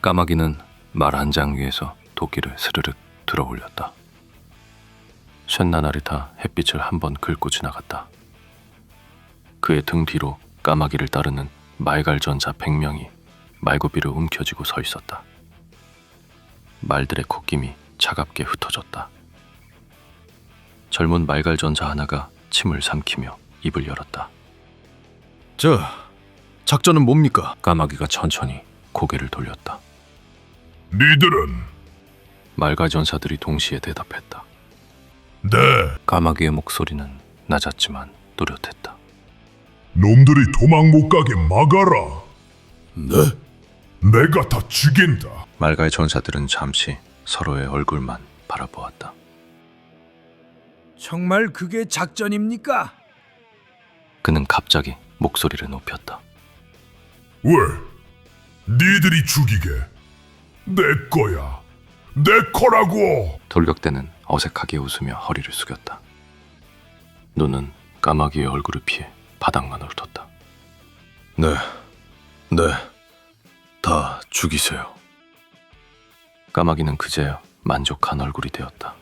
까마귀는 말 한 장 위에서 도끼를 스르륵 들어 올렸다. 쇳나날이 타 햇빛을 한 번 긁고 지나갔다. 그의 등 뒤로 까마귀를 따르는 말갈전사 100명이 말고비를 움켜쥐고 서 있었다. 말들의 콧김이 차갑게 흩어졌다. 젊은 말갈전사 하나가 침을 삼키며 입을 열었다. 저, 작전은 뭡니까? 까마귀가 천천히 고개를 돌렸다. 니들은? 말갈전사들이 동시에 대답했다. 네. 까마귀의 목소리는 낮았지만 또렷했다. 놈들이 도망 못 가게 막아라. 네? 내가 다 죽인다. 말갈전사들은 잠시 서로의 얼굴만 바라보았다. 정말 그게 작전입니까? 그는 갑자기 목소리를 높였다. 왜? 니들이 죽이게. 내 거야. 내 거라고. 돌격대는 어색하게 웃으며 허리를 숙였다. 눈은 까마귀의 얼굴을 피해 바닥만 훑었다. 네, 다 죽이세요. 까마귀는 그제야 만족한 얼굴이 되었다.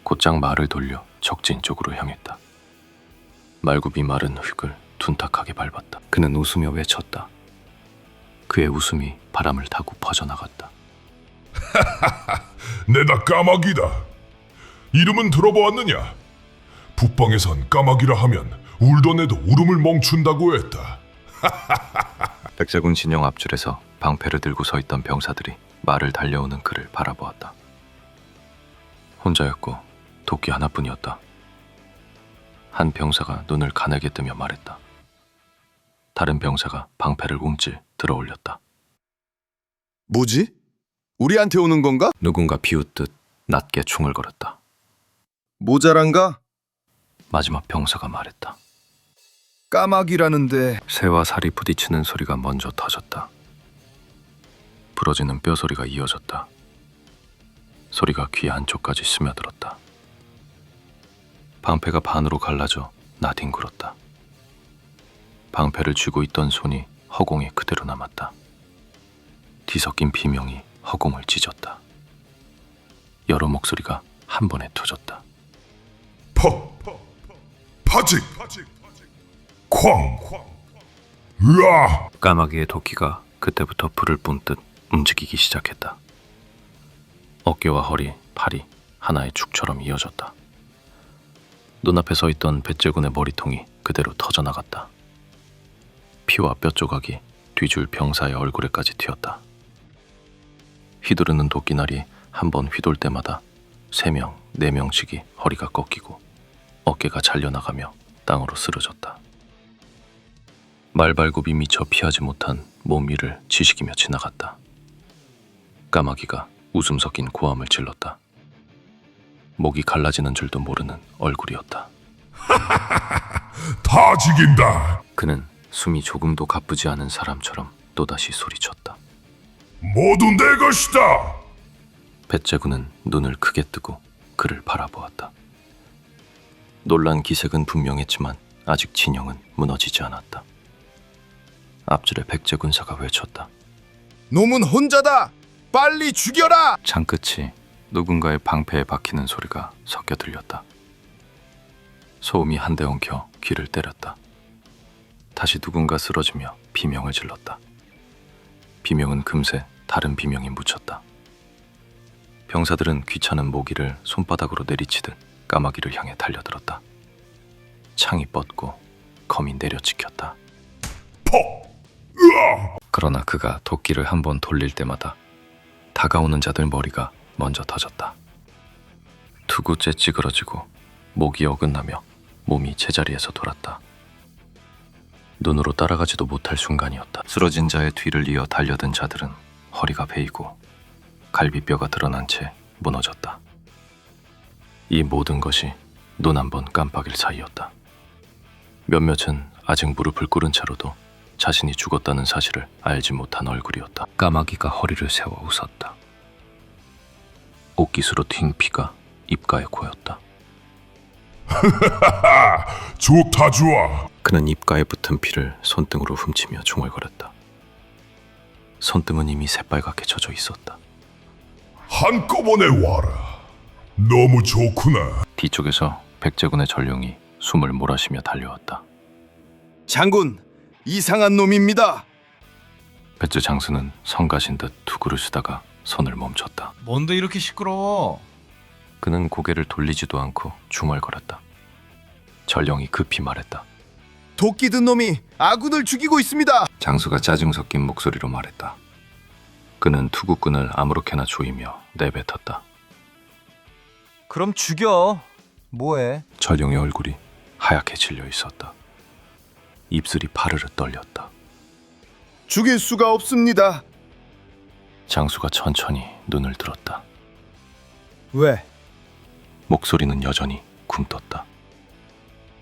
곧장 말을 돌려 적진 쪽으로 향했다. 말굽이 마른 흙을 둔탁하게 밟았다. 그는 웃으며 외쳤다. 그의 웃음이 바람을 타고 퍼져나갔다. 내다 까마귀다. 이름은 들어보았느냐? 북방에선 까마귀라 하면 울던 애도 울음을 멈춘다고 했다. 백제군 진영 앞줄에서 방패를 들고 서 있던 병사들이 말을 달려오는 그를 바라보았다. 혼자였고 도끼 하나뿐이었다. 한 병사가 눈을 가늘게 뜨며 말했다. 다른 병사가 방패를 움찔 들어 올렸다. 뭐지? 우리한테 오는 건가? 누군가 비웃듯 낮게 충을 걸었다. 모자란가? 마지막 병사가 말했다. 까마귀라는데. 새와 살이 부딪히는 소리가 먼저 터졌다. 부러지는 뼈 소리가 이어졌다. 소리가 귀 안쪽까지 스며들었다. 방패가 반으로 갈라져 나뒹굴었다. 방패를 쥐고 있던 손이 허공에 그대로 남았다. 뒤섞인 비명이 허공을 찢었다. 여러 목소리가 한 번에 터졌다. 파직. 쾅. 으아. 까마귀의 도끼가 그때부터 불을 뿜 듯 움직이기 시작했다. 어깨와 허리, 팔이 하나의 축처럼 이어졌다. 눈앞에 서 있던 백제군의 머리통이 그대로 터져나갔다. 피와 뼈 조각이 뒤줄 병사의 얼굴에까지 튀었다. 휘두르는 도끼날이 한 번 휘돌 때마다 3명, 4명씩이 허리가 꺾이고 어깨가 잘려나가며 땅으로 쓰러졌다. 말발굽이 미쳐 피하지 못한 몸 위를 지식이며 지나갔다. 까마귀가 웃음 섞인 고함을 질렀다. 목이 갈라지는 줄도 모르는 얼굴이었다. 다 죽인다. 그는 숨이 조금도 가쁘지 않은 사람처럼 또다시 소리쳤다. 모두 내 것이다. 백제군은 눈을 크게 뜨고 그를 바라보았다. 놀란 기색은 분명했지만 아직 진영은 무너지지 않았다. 앞줄에 백제군사가 외쳤다. 놈은 혼자다! 빨리 죽여라! 창끝이 누군가의 방패에 박히는 소리가 섞여 들렸다. 소음이 한데 엉켜 귀를 때렸다. 다시 누군가 쓰러지며 비명을 질렀다. 비명은 금세 다른 비명이 묻혔다. 병사들은 귀찮은 모기를 손바닥으로 내리치듯 까마귀를 향해 달려들었다. 창이 뻗고 검이 내려찍혔다. 그러나 그가 도끼를 한 번 돌릴 때마다 다가오는 자들 머리가 먼저 터졌다. 투구째 찌그러지고 목이 어긋나며 몸이 제자리에서 돌았다. 눈으로 따라가지도 못할 순간이었다. 쓰러진 자의 뒤를 이어 달려든 자들은 허리가 베이고 갈비뼈가 드러난 채 무너졌다. 이 모든 것이 눈 한 번 깜빡일 사이였다. 몇몇은 아직 무릎을 꿇은 채로도 자신이 죽었다는 사실을 알지 못한 얼굴이었다. 까마귀가 허리를 세워 웃었다. 옷깃으로 튄 피가 입가에 고였다. 좋다 좋아. 그는 입가에 붙은 피를 손등으로 훔치며 중얼거렸다. 손등은 이미 새빨갛게 젖어 있었다. 한꺼번에 와라. 너무 좋구나. 뒤쪽에서 백제군의 전령이 숨을 몰아쉬며 달려왔다. 장군, 이상한 놈입니다. 백제 장수는 성가신 듯 투구를 쓰다가 손을 멈췄다. 뭔데 이렇게 시끄러워? 그는 고개를 돌리지도 않고 중얼거렸다. 전령이 급히 말했다. 도끼 든 놈이 아군을 죽이고 있습니다. 장수가 짜증 섞인 목소리로 말했다. 그는 투구꾼을 아무렇게나 조이며 내뱉었다. 그럼 죽여. 뭐해? 전령의 얼굴이 하얗게 질려 있었다. 입술이 파르르 떨렸다. 죽일 수가 없습니다. 장수가 천천히 눈을 들었다. 왜? 목소리는 여전히 굼떴다.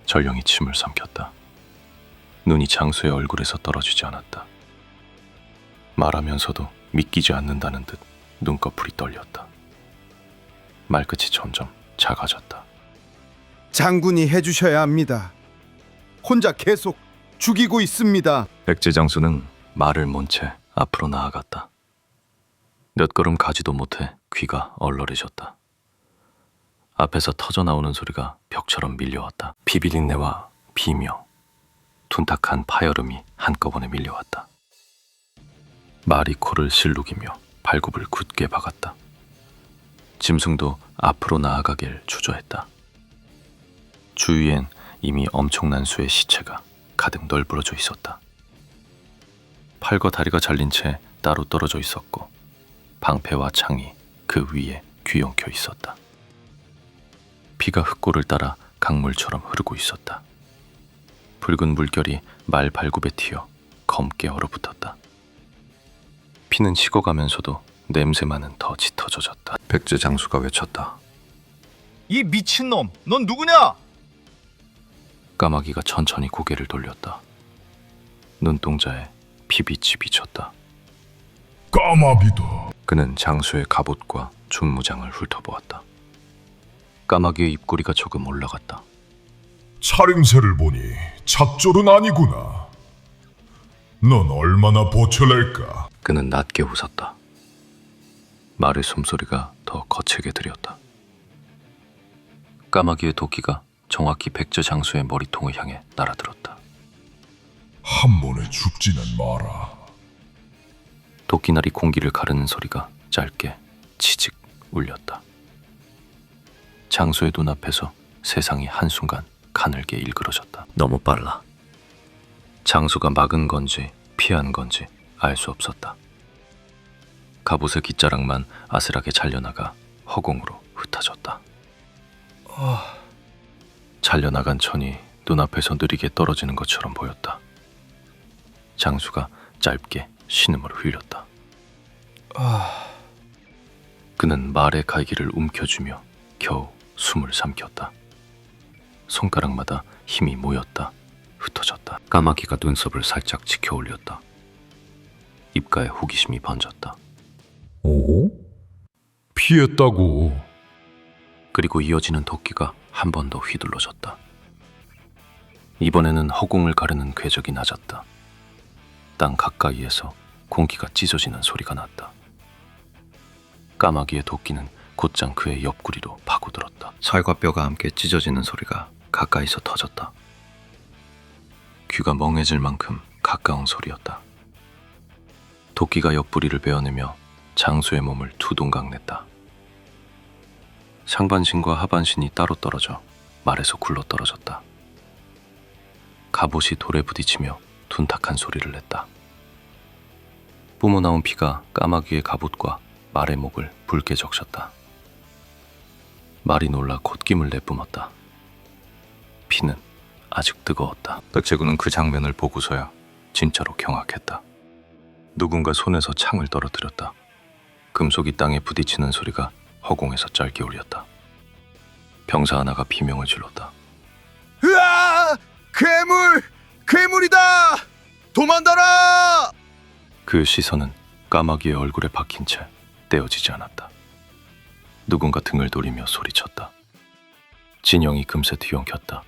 전령이 침을 삼켰다. 눈이 장수의 얼굴에서 떨어지지 않았다. 말하면서도 믿기지 않는다는 듯 눈꺼풀이 떨렸다. 말끝이 점점 작아졌다. 장군이 해주셔야 합니다. 혼자 계속 죽이고 있습니다. 백제 장수는 말을 몬 채 앞으로 나아갔다. 몇 걸음 가지도 못해 귀가 얼얼해졌다. 앞에서 터져나오는 소리가 벽처럼 밀려왔다. 비비린내와 비명, 둔탁한 파열음이 한꺼번에 밀려왔다. 말이 코를 실룩이며 발굽을 굳게 박았다. 짐승도 앞으로 나아가길 주저했다. 주위엔 이미 엄청난 수의 시체가 가득 널브러져 있었다. 팔과 다리가 잘린 채 따로 떨어져 있었고 방패와 창이 그 위에 귀엉켜 있었다. 피가 흙골을 따라 강물처럼 흐르고 있었다. 붉은 물결이 말 발굽에 튀어 검게 얼어붙었다. 피는 식어가면서도 냄새만은 더 짙어져졌다. 백제 장수가 외쳤다. 이 미친놈, 넌 누구냐? 까마귀가 천천히 고개를 돌렸다. 눈동자에 피빛이 비쳤다. 까마귀다. 그는 장수의 갑옷과 준무장을 훑어보았다. 까마귀의 입꼬리가 조금 올라갔다. 차림새를 보니 작졸은 아니구나. 넌 얼마나 버텨낼까? 그는 낮게 웃었다. 말의 숨소리가 더 거칠게 들렸다. 까마귀의 도끼가 정확히 백제 장수의 머리통을 향해 날아들었다. 한 번에 죽지는 마라. 도끼날이 공기를 가르는 소리가 짧게 치직 울렸다. 장수의 눈앞에서 세상이 한순간 가늘게 일그러졌다. 너무 빨라. 장수가 막은 건지 피한 건지 알 수 없었다. 갑옷의 깃자락만 아슬하게 잘려나가 허공으로 흩어졌다. 잘려나간 천이 눈앞에서 느리게 떨어지는 것처럼 보였다. 장수가 짧게 신음을 흘렸다. 그는 말의 갈기를 움켜쥐며 겨우 숨을 삼켰다. 손가락마다 힘이 모였다. 흩어졌다. 까마귀가 눈썹을 살짝 치켜 올렸다. 입가에 호기심이 번졌다. 오? 피했다고. 그리고 이어지는 도끼가 한 번 더 휘둘러졌다. 이번에는 허공을 가르는 궤적이 낮았다. 땅 가까이에서 공기가 찢어지는 소리가 났다. 까마귀의 도끼는 곧장 그의 옆구리로 파고들었다. 살과 뼈가 함께 찢어지는 소리가 가까이서 터졌다. 귀가 멍해질 만큼 가까운 소리였다. 도끼가 옆구리를 베어내며 장수의 몸을 두둥강냈다. 상반신과 하반신이 따로 떨어져 말에서 굴러떨어졌다. 갑옷이 돌에 부딪히며 둔탁한 소리를 냈다. 뿜어나온 피가 까마귀의 갑옷과 말의 목을 붉게 적셨다. 말이 놀라 콧김을 내뿜었다. 피는 아직 뜨거웠다. 백제군은 그 장면을 보고서야 진짜로 경악했다. 누군가 손에서 창을 떨어뜨렸다. 금속이 땅에 부딪히는 소리가 허공에서 짧게 울렸다. 병사 하나가 비명을 질렀다. 으아! 괴물! 괴물이다! 도망가라! 그 시선은 까마귀의 얼굴에 박힌 채 떼어지지 않았다. 누군가 등을 돌리며 소리쳤다. 진영이 금세 뒤엉켰다.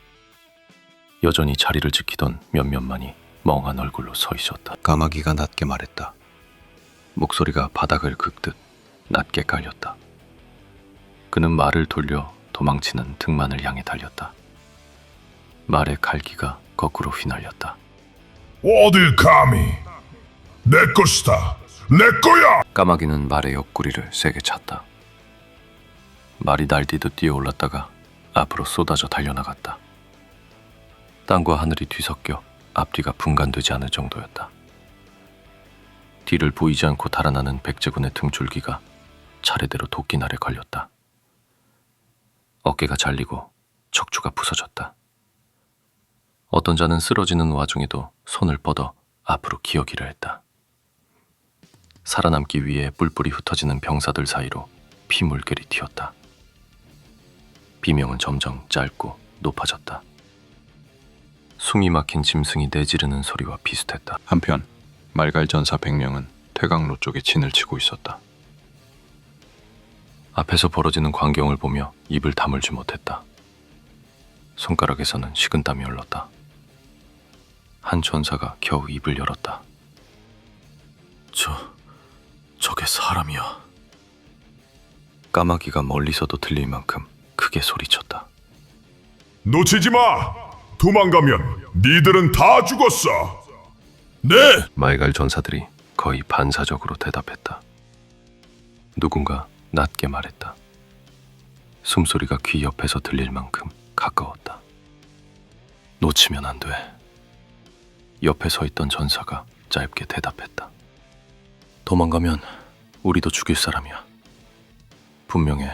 여전히 자리를 지키던 몇몇만이 멍한 얼굴로 서 있었다. 까마귀가 낮게 말했다. 목소리가 바닥을 긁듯 낮게 깔렸다. 그는 말을 돌려 도망치는 등만을 향해 달렸다. 말의 갈기가 거꾸로 휘날렸다. 어딜 감히 내 것이다 내 거야. 까마귀는 말의 옆구리를 세게 찼다. 말이 날뛰듯 뛰어올랐다가 앞으로 쏟아져 달려나갔다. 땅과 하늘이 뒤섞여 앞뒤가 분간되지 않을 정도였다. 뒤를 보이지 않고 달아나는 백제군의 등줄기가 차례대로 도끼날에 걸렸다. 어깨가 잘리고 척추가 부서졌다. 어떤 자는 쓰러지는 와중에도 손을 뻗어 앞으로 기어기를 했다. 살아남기 위해 뿔뿔이 흩어지는 병사들 사이로 피물결이 튀었다. 비명은 점점 짧고 높아졌다. 숨이 막힌 짐승이 내지르는 소리와 비슷했다. 한편 말갈 전사 100명은 퇴강로 쪽에 진을 치고 있었다. 앞에서 벌어지는 광경을 보며 입을 다물지 못했다. 손가락에서는 식은땀이 흘렀다. 한 전사가 겨우 입을 열었다. 저게 사람이야. 까마귀가 멀리서도 들릴 만큼 크게 소리쳤다. 놓치지 마. 도망가면 니들은 다 죽었어. 네. 말갈 전사들이 거의 반사적으로 대답했다. 누군가 낮게 말했다. 숨소리가 귀 옆에서 들릴 만큼 가까웠다. 놓치면 안 돼. 옆에 서 있던 전사가 짧게 대답했다. 도망가면 우리도 죽일 사람이야. 분명해.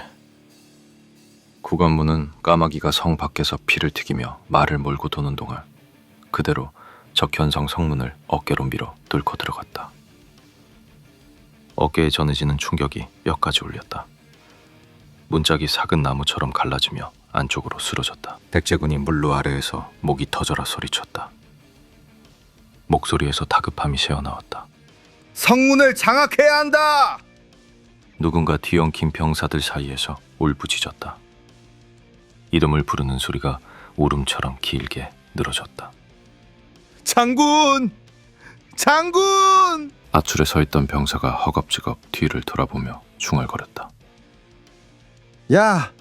구간무는 까마귀가 성 밖에서 피를 튀기며 말을 몰고 도는 동안 그대로 적현성 성문을 어깨로 밀어 뚫고 들어갔다. 어깨에 전해지는 충격이 뼈까지 울렸다. 문짝이 삭은 나무처럼 갈라지며 안쪽으로 쓰러졌다. 백제군이 물로 아래에서 목이 터져라 소리쳤다. 목소리에서 다급함이 새어나왔다. 성문을 장악해야 한다. 누군가 뒤엉킨 병사들 사이에서 울부짖었다. 이름을 부르는 소리가 울음처럼 길게 늘어졌다. 장군! 장군! 아출에 서 있던 병사가 허겁지겁 뒤를 돌아보며 중얼거렸다. 야,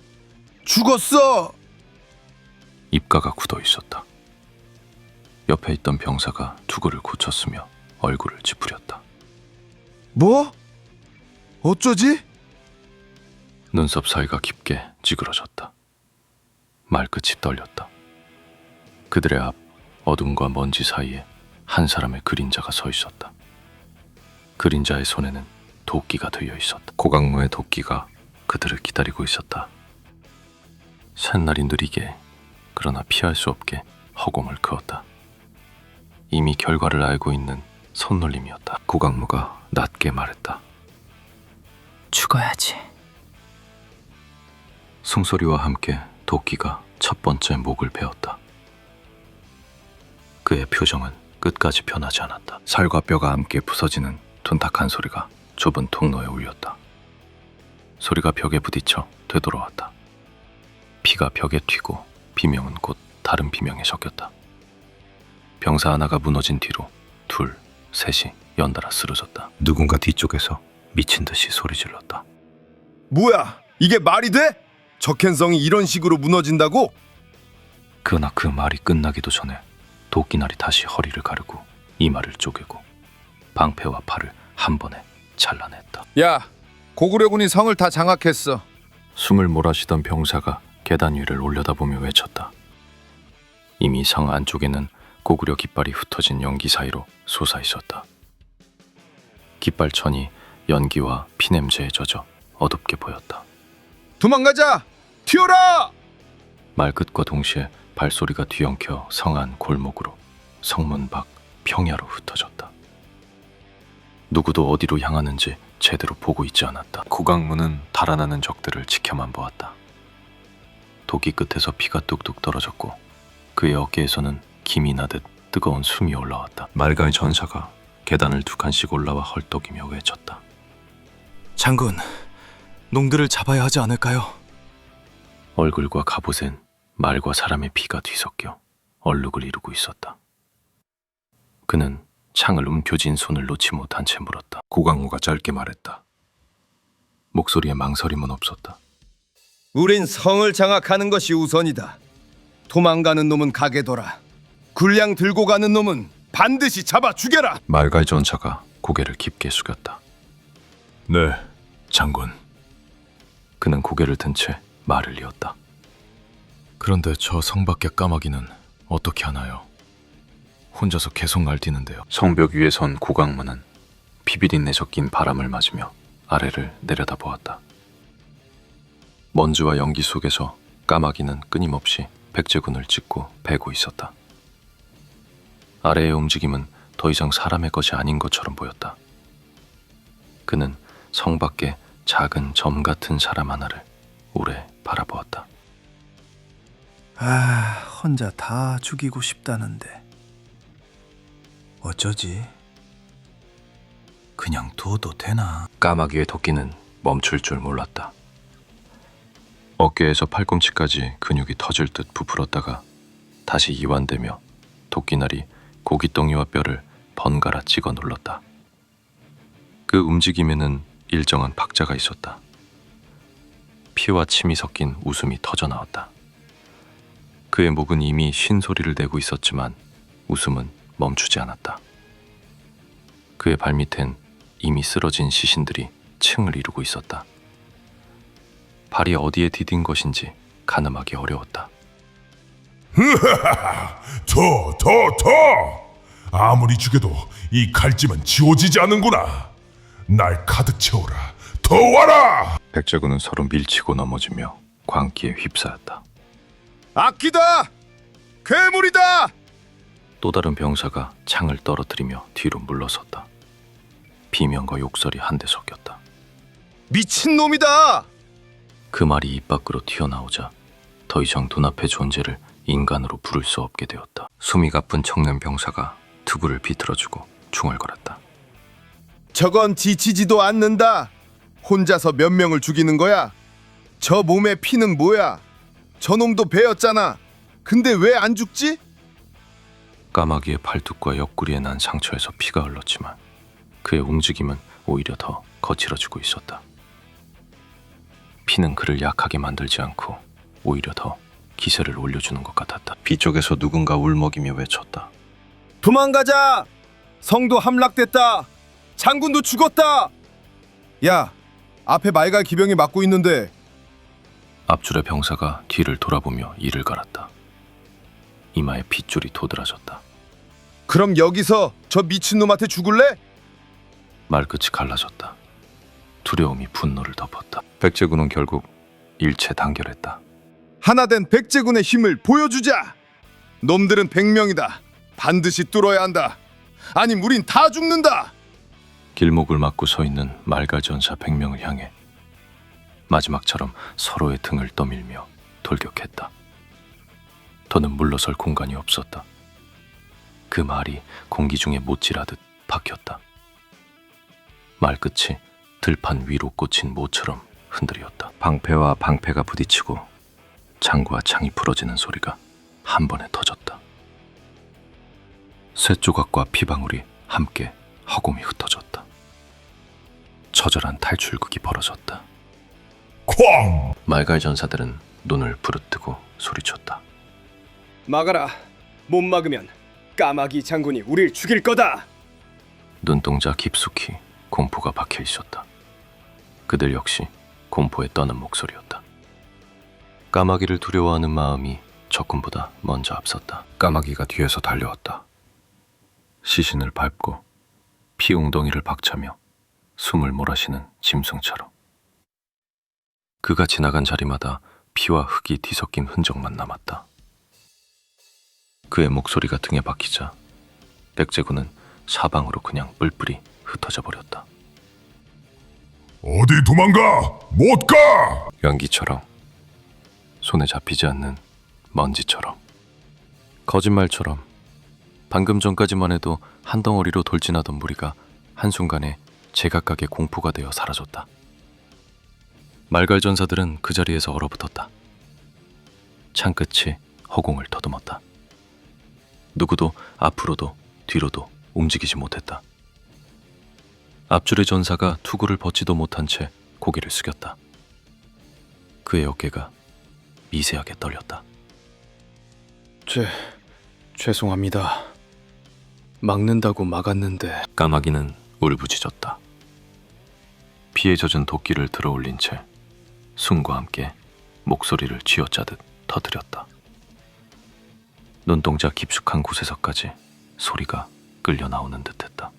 죽었어. 입가가 굳어 있었다. 옆에 있던 병사가 투구를 고쳤으며 얼굴을 찌푸렸다. 뭐? 어쩌지? 눈썹 사이가 깊게 찌그러졌다. 말끝이 떨렸다. 그들의 앞 어둠과 먼지 사이에 한 사람의 그림자가 서 있었다. 그림자의 손에는 도끼가 들려 있었다. 고강무의 도끼가 그들을 기다리고 있었다. 쇳날이 느리게 그러나 피할 수 없게 허공을 그었다. 이미 결과를 알고 있는 손놀림이었다. 고강무가 낮게 말했다. 죽어야지. 숨소리와 함께 도끼가 첫 번째 목을 베었다. 그의 표정은 끝까지 변하지 않았다. 살과 뼈가 함께 부서지는 둔탁한 소리가 좁은 통로에 울렸다. 소리가 벽에 부딪혀 되돌아왔다. 피가 벽에 튀고 비명은 곧 다른 비명에 섞였다. 병사 하나가 무너진 뒤로 둘, 셋이 연달아 쓰러졌다. 누군가 뒤쪽에서 미친 듯이 소리 질렀다. 뭐야? 이게 말이 돼? 적현성이 이런 식으로 무너진다고? 그러나 그 말이 끝나기도 전에 도끼날이 다시 허리를 가르고 이마를 쪼개고 방패와 팔을 한 번에 잘라냈다. 야, 고구려군이 성을 다 장악했어. 숨을 몰아쉬던 병사가 계단 위를 올려다보며 외쳤다. 이미 성 안쪽에는 고구려 깃발이 흩어진 연기 사이로 솟아 있었다. 깃발천이 연기와 피냄새에 젖어 어둡게 보였다. 도망가자! 튀어라! 말끝과 동시에 발소리가 뒤엉켜 성안 골목으로 성문 밖 평야로 흩어졌다. 누구도 어디로 향하는지 제대로 보고 있지 않았다. 고강무는 달아나는 적들을 지켜만 보았다. 도끼 끝에서 피가 뚝뚝 떨어졌고 그의 어깨에서는 김이 나듯 뜨거운 숨이 올라왔다. 말갈 전사가 계단을 두 칸씩 올라와 헐떡이며 외쳤다. 장군, 놈들을 잡아야 하지 않을까요? 얼굴과 갑옷엔 말과 사람의 피가 뒤섞여 얼룩을 이루고 있었다. 그는 창을 움켜쥔 손을 놓지 못한 채 물었다. 고강호가 짧게 말했다. 목소리에 망설임은 없었다. 우린 성을 장악하는 것이 우선이다. 도망가는 놈은 가게 둬라. 군량 들고 가는 놈은 반드시 잡아 죽여라. 말갈 전사가 고개를 깊게 숙였다. 네, 장군. 그는 고개를 든 채 말을 이었다. 그런데 저 성밖의 까마귀는 어떻게 하나요? 혼자서 계속 날뛰는데요. 성벽 위에 선 고강문은 비비린내 섞인 바람을 맞으며 아래를 내려다보았다. 먼지와 연기 속에서 까마귀는 끊임없이 백제군을 찍고 베고 있었다. 아래의 움직임은 더 이상 사람의 것이 아닌 것처럼 보였다. 그는 성 밖에 작은 점 같은 사람 하나를 오래 바라보았다. 혼자 다 죽이고 싶다는데 어쩌지? 그냥 둬도 되나? 까마귀의 토끼는 멈출 줄 몰랐다. 어깨에서 팔꿈치까지 근육이 터질 듯 부풀었다가 다시 이완되며 토끼날이 고깃덩이와 뼈를 번갈아 찍어 눌렀다. 그 움직임에는 일정한 박자가 있었다. 피와 침이 섞인 웃음이 터져 나왔다. 그의 목은 이미 쉰소리를 내고 있었지만 웃음은 멈추지 않았다. 그의 발밑엔 이미 쓰러진 시신들이 층을 이루고 있었다. 발이 어디에 디딘 것인지 가늠하기 어려웠다. 더! 아무리 죽여도 이 칼집은 지워지지 않는구나. 날 가득 채워라. 더 와라! 백제군은 서로 밀치고 넘어지며 광기에 휩싸였다. 악기다! 괴물이다! 또 다른 병사가 창을 떨어뜨리며 뒤로 물러섰다. 비명과 욕설이 한데 섞였다. 미친놈이다! 그 말이 입 밖으로 튀어나오자 더 이상 눈앞의 존재를 인간으로 부를 수 없게 되었다. 숨이 가쁜 청년 병사가 투구를 비틀어주고 중얼거렸다. 저건 지치지도 않는다. 혼자서 몇 명을 죽이는 거야? 저 몸에 피는 뭐야? 저놈도 배였잖아. 근데 왜 안 죽지? 까마귀의 팔뚝과 옆구리에 난 상처에서 피가 흘렀지만 그의 움직임은 오히려 더 거칠어지고 있었다. 피는 그를 약하게 만들지 않고 오히려 더 기세를 올려주는 것 같았다. 뒤쪽에서 누군가 울먹이며 외쳤다. 도망가자! 성도 함락됐다. 장군도 죽었다. 야, 앞에 말갈 기병이 막고 있는데. 앞줄의 병사가 뒤를 돌아보며 이를 갈았다. 이마에 핏줄이 도드라졌다. 그럼 여기서 저 미친놈한테 죽을래? 말끝이 갈라졌다. 두려움이 분노를 덮었다. 백제군은 결국 일체 단결했다. 하나된 백제군의 힘을 보여주자. 놈들은 100명이다. 반드시 뚫어야 한다. 아님 우린 다 죽는다. 길목을 막고 서 있는 말갈 전사 100명을 향해 마지막처럼 서로의 등을 떠밀며 돌격했다. 더는 물러설 공간이 없었다. 그 말이 공기 중에 못질하듯 박혔다. 말끝이 들판 위로 꽂힌 모처럼 흔들렸다. 방패와 방패가 부딪히고 창과 창이 부러지는 소리가 한 번에 터졌다. 쇠 조각과 피방울이 함께 허공에 흩어졌다. 처절한 탈출극이 벌어졌다. 쾅! 말갈 전사들은 눈을 부릅뜨고 소리쳤다. 막아라. 못 막으면 까마귀 장군이 우릴 죽일 거다. 눈동자 깊숙이 공포가 박혀 있었다. 그들 역시 공포에 떠는 목소리였다. 까마귀를 두려워하는 마음이 적군보다 먼저 앞섰다. 까마귀가 뒤에서 달려왔다. 시신을 밟고 피웅덩이를 박차며 숨을 몰아쉬는 짐승처럼. 그가 지나간 자리마다 피와 흙이 뒤섞인 흔적만 남았다. 그의 목소리가 등에 박히자 백제군은 사방으로 그냥 뿔뿔이 흩어져 버렸다. 어디 도망가? 못 가! 연기처럼, 손에 잡히지 않는 먼지처럼, 거짓말처럼, 방금 전까지만 해도 한 덩어리로 돌진하던 무리가 한순간에 제각각의 공포가 되어 사라졌다. 말갈 전사들은 그 자리에서 얼어붙었다. 창끝이 허공을 더듬었다. 누구도 앞으로도 뒤로도 움직이지 못했다. 앞줄의 전사가 투구를 벗지도 못한 채 고개를 숙였다. 그의 어깨가 미세하게 떨렸다. 죄송합니다. 막는다고 막았는데. 까마귀는 울부짖었다. 피에 젖은 도끼를 들어올린 채 숨과 함께 목소리를 쥐어짜듯 터뜨렸다. 눈동자 깊숙한 곳에서까지 소리가 끌려 나오는 듯했다.